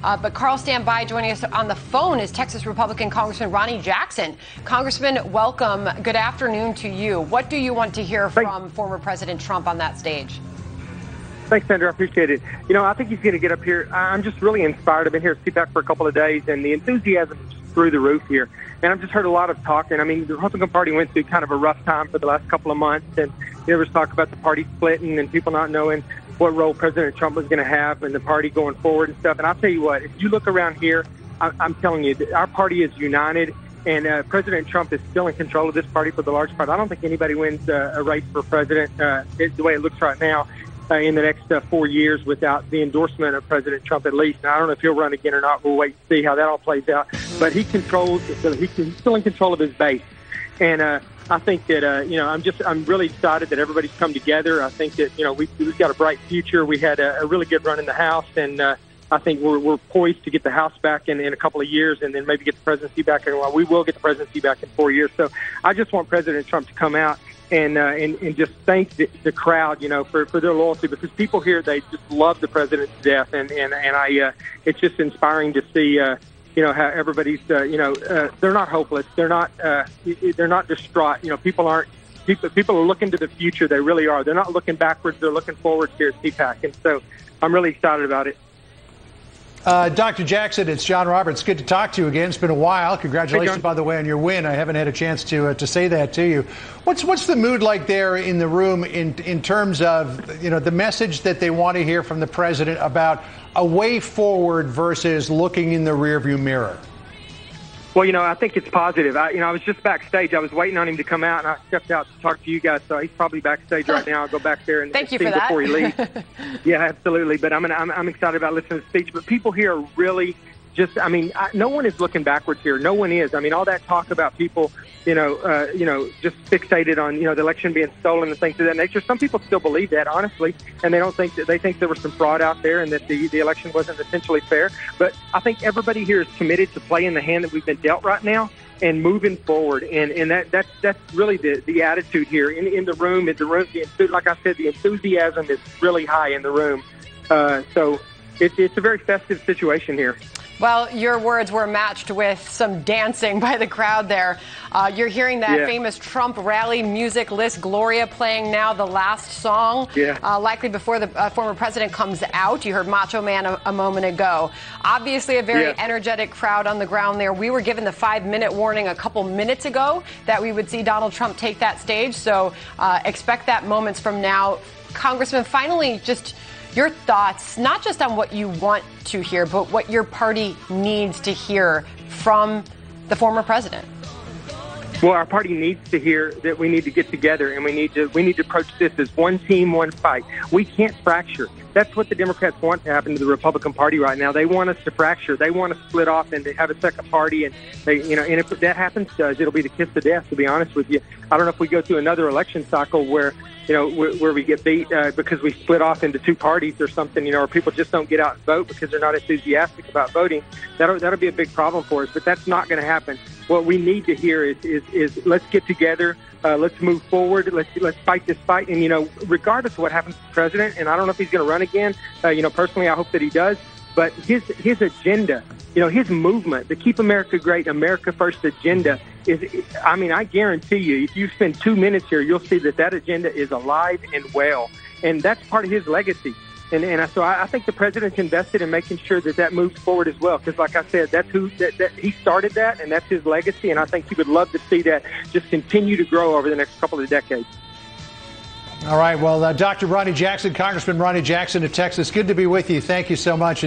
But Carl, stand by. Joining us on the phone is Texas Republican Congressman Ronny Jackson. Congressman, welcome. Good afternoon to you. What do you want to hear from former President Trump on that stage? Thanks, Sandra. I appreciate it. You know, I think he's going to get up here. I'm just really inspired. I've been here at CPAC for a couple of days, and the enthusiasm is just through the roof here. And I've just heard a lot of talking. I mean, the Republican Party went through kind of a rough time for the last couple of months, and there was talk about the party splitting and people not knowing what role President Trump was going to have in the party going forward and stuff. And I'll tell you what, if you look around here, I'm telling you, our party is united. And President Trump is still in control of this party for the large part. I don't think anybody wins a race for president the way it looks right now in the next 4 years without the endorsement of President Trump at least. Now, I don't know if he'll run again or not. We'll wait and see how that all plays out. But he's still in control of his base. And I think that, I'm really excited that everybody's come together. I think that, we've got a bright future. We had a really good run in the House, and I think we're poised to get the House back in a couple of years, and then maybe get the presidency back in a while. We will get the presidency back in 4 years. So I just want President Trump to come out and just thank the crowd, for their loyalty, because people here, they just love the president to death, and it's just inspiring to see, how everybody's, they're not hopeless, they're not distraught. People are looking to the future. They really are. They're not looking backwards. They're looking forward here at CPAC, and so I'm really excited about it. Dr. Jackson, it's John Roberts. Good to talk to you again. It's been a while. Congratulations, by the way, on your win. I haven't had a chance to say that to you. What's the mood like there in the room in terms of the message that they want to hear from the president about a way forward versus looking in the rearview mirror? Well, I think it's positive. I was just backstage. I was waiting on him to come out, and I stepped out to talk to you guys. So he's probably backstage right now. I'll go back there and see him before he leaves. Yeah, absolutely. But I'm excited about listening to the speech. But people here are really just, no one is looking backwards here. No one is. All that talk about people, just fixated on, the election being stolen and things of that nature. Some people still believe that, honestly, and they think there was some fraud out there and that the election wasn't essentially fair. But I think everybody here is committed to playing the hand that we've been dealt right now and moving forward. And that's really the attitude here in the room. Like I said, the enthusiasm is really high in the room. So it's a very festive situation here. Well, your words were matched with some dancing by the crowd there. You're hearing that famous Trump rally music list, Gloria, playing now, the last song, likely before the former president comes out. You heard Macho Man a moment ago. Obviously, a very energetic crowd on the ground there. We were given the 5-minute warning a couple minutes ago that we would see Donald Trump take that stage. So expect that moments from now. Congressman, finally, just your thoughts, not just on what you want to hear, but what your party needs to hear from the former president. Well, our party needs to hear that we need to get together, and we need to approach this as one team, one fight. We can't fracture. That's what the Democrats want to happen to the Republican Party right now. They want us to fracture. They want to split off and to have a second party. And and if that happens to us, it'll be the kiss of death, to be honest with you. I don't know if we go through another election cycle where we get beat because we split off into two parties or something, or people just don't get out and vote because they're not enthusiastic about voting. That'll be a big problem for us, but that's not going to happen. What we need to hear is let's get together, let's move forward, let's fight this fight, and regardless of what happens to the president, and I don't know if he's going to run again. Personally, I hope that he does. But his agenda, his movement, the Keep America Great, America First agenda is, I guarantee you, if you spend 2 minutes here, you'll see that agenda is alive and well. And that's part of his legacy. So I think the president's invested in making sure that moves forward as well. Because like I said, that's he started that, and that's his legacy. And I think he would love to see that just continue to grow over the next couple of decades. All right. Well, Dr. Ronny Jackson, Congressman Ronny Jackson of Texas, good to be with you. Thank you so much.